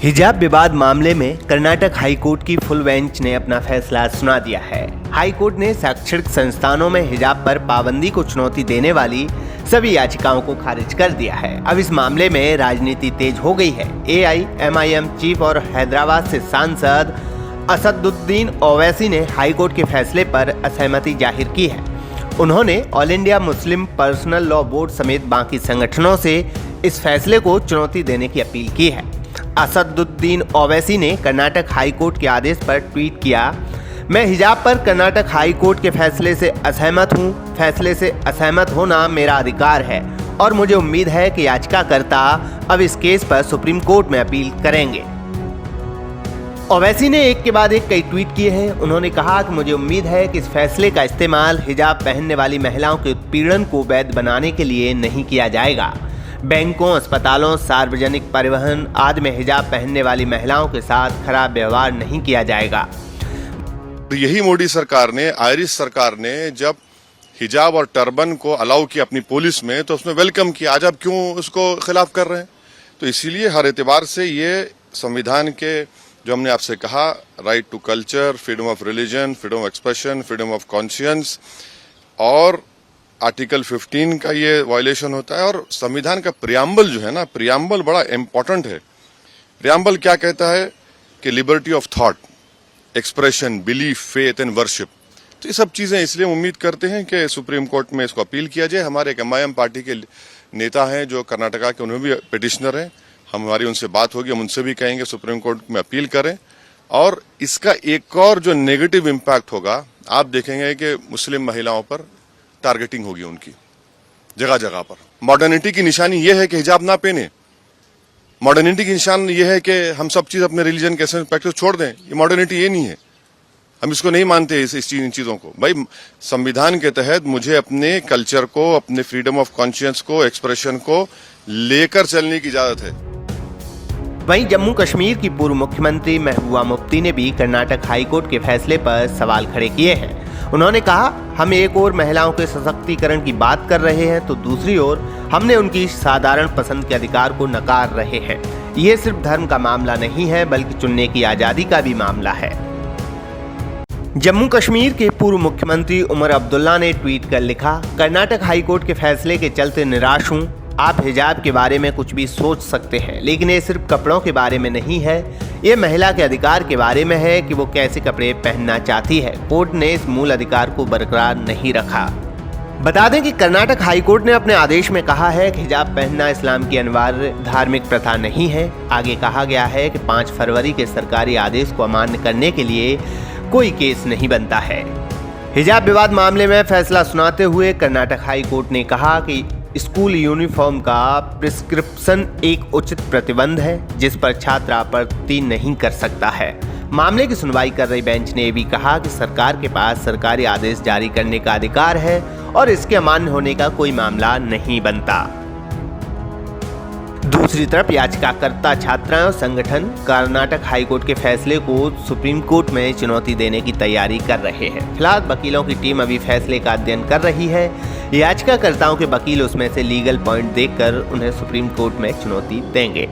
हिजाब विवाद मामले में कर्नाटक हाई कोर्ट की फुल बेंच ने अपना फैसला सुना दिया है। हाई कोर्ट ने शैक्षणिक संस्थानों में हिजाब पर पाबंदी को चुनौती देने वाली सभी याचिकाओं को खारिज कर दिया है। अब इस मामले में राजनीति तेज हो गई है। AIMIM चीफ और हैदराबाद से सांसद असदुद्दीन ओवैसी ने हाई कोर्ट के फैसले पर असहमति जाहिर की है। उन्होंने all India Muslim personal law board समेत बाकी संगठनों से इस फैसले को चुनौती देने की अपील की है। असदुद्दीन ओवैसी ने कर्नाटक हाई कोर्ट के आदेश पर ट्वीट किया, मैं हिजाब पर कर्नाटक हाई कोर्ट के फैसले से असहमत हूँ। फैसले से असहमत होना मेरा अधिकार है और मुझे उम्मीद है कि याचिकाकर्ता अब इस केस पर सुप्रीम कोर्ट में अपील करेंगे। ओवैसी ने एक के बाद एक कई ट्वीट किए हैं। उन्होंने कहा कि मुझे उम्मीद है कि इस फैसले का इस्तेमाल हिजाब पहनने वाली महिलाओं के उत्पीड़न को वैध बनाने के लिए नहीं किया जाएगा। बैंकों, अस्पतालों, सार्वजनिक परिवहन आदि में हिजाब पहनने वाली महिलाओं के साथ खराब व्यवहार नहीं किया जाएगा। यही मोदी सरकार ने, आयरिश सरकार ने जब हिजाब और टर्बन को अलाउ किया अपनी पुलिस में, तो उसमें वेलकम किया। आज आप क्यों उसको खिलाफ कर रहे हैं? तो इसीलिए हर एतबार से ये संविधान के जो हमने आपसे कहा, right to culture, freedom of religion, freedom of expression, freedom of conscience और आर्टिकल 15 का ये वायलेशन होता है। और संविधान का प्रियम्बल जो है ना, प्रियम्बल बड़ा इंपॉर्टेंट है। प्रियम्बल क्या कहता है कि liberty of thought, expression, belief, faith and worship. तो ये सब चीजें, इसलिए उम्मीद करते हैं कि सुप्रीम कोर्ट में इसको अपील किया जाए। हमारे एक MIM पार्टी के नेता हैं जो कर्नाटका के, उन्हें भी पिटिशनर हैं। हमारी उनसे बात होगी, हम उनसे भी कहेंगे सुप्रीम कोर्ट में अपील करें। और इसका एक और जो नेगेटिव इम्पैक्ट होगा, आप देखेंगे कि मुस्लिम महिलाओं पर टारगेटिंग होगी उनकी जगह जगह पर। मॉडर्निटी की निशानी यह है कि हिजाब ना पहने। मॉडर्निटी की निशान यह है कि हम सब चीज अपने रिलीजन के प्रैक्टिस छोड़ दें। ये मॉडर्निटी ये नहीं है, हम इसको नहीं मानते इन चीजों को। भाई, संविधान के तहत मुझे अपने कल्चर को, अपने फ्रीडम ऑफ कॉन्शियंस को, एक्सप्रेशन को लेकर चलने की इजाजत है। वहीं जम्मू कश्मीर की पूर्व मुख्यमंत्री महबूबा मुफ्ती ने भी कर्नाटक हाई कोर्ट के फैसले पर सवाल खड़े किए हैं। उन्होंने कहा, हम एक ओर महिलाओं के सशक्तिकरण की बात कर रहे हैं तो दूसरी ओर हमने उनकी साधारण पसंद के अधिकार को नकार रहे हैं। ये सिर्फ धर्म का मामला नहीं है बल्कि चुनने की आज़ादी का भी मामला है। जम्मू कश्मीर के पूर्व मुख्यमंत्री उमर अब्दुल्ला ने ट्वीट कर लिखा, कर्नाटक हाई कोर्ट के फैसले के चलते निराश हूँ। आप हिजाब के बारे में कुछ भी सोच सकते हैं, लेकिन ये सिर्फ कपड़ों के बारे में नहीं है, ये महिला के अधिकार के बारे में है कि वो कैसे कपड़े पहनना चाहती है। कोर्ट ने इस मूल अधिकार को बरकरार नहीं रखा। बता दें कि कर्नाटक हाई कोर्ट ने अपने आदेश में कहा है कि हिजाब पहनना इस्लाम की अनिवार्य धार्मिक प्रथा नहीं है। आगे कहा गया है कि 5 फरवरी के सरकारी आदेश को अमान्य करने के लिए कोई केस नहीं बनता है। हिजाब विवाद मामले में फैसला सुनाते हुए कर्नाटक हाई कोर्ट ने कहा कि स्कूल यूनिफॉर्म का प्रिस्क्रिप्शन एक उचित प्रतिबंध है जिस पर छात्र आपत्ति नहीं कर सकता है। मामले की सुनवाई कर रही बेंच ने भी कहा कि सरकार के पास सरकारी आदेश जारी करने का अधिकार है और इसके अमान्य होने का कोई मामला नहीं बनता। दूसरी तरफ याचिकाकर्ता छात्राएं और संगठन कर्नाटक हाईकोर्ट के फैसले को सुप्रीम कोर्ट में चुनौती देने की तैयारी कर रहे हैं। फिलहाल वकीलों की टीम अभी फैसले का अध्ययन कर रही है। याचिकाकर्ताओं के वकील उसमें से लीगल पॉइंट देखकर उन्हें सुप्रीम कोर्ट में चुनौती देंगे।